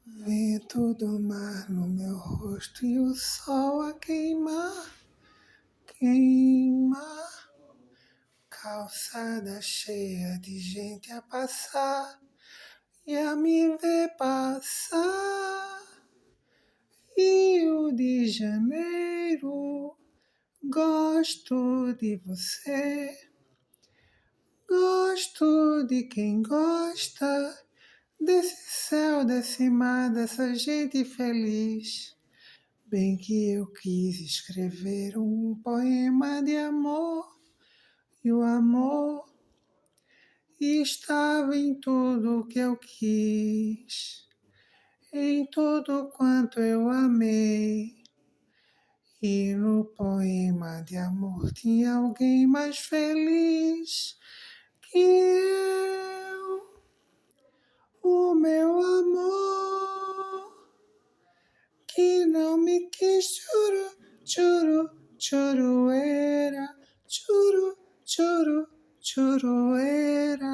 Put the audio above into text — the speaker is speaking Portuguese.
Vento do mar no meu rosto e o sol a queimar, queimar. Calçada cheia de gente a passar e a me ver passar. Rio de Janeiro, gosto de você, gosto de quem gosta desse céu, desse mar, dessa gente feliz. Bem que eu quis escrever um poema de amor, e o amor estava em tudo que eu quis, em tudo quanto eu amei. E no poema de amor tinha alguém mais feliz que eu, o meu amor, que não me quis, choro, choro, choroeira, choro, choro, choroeira.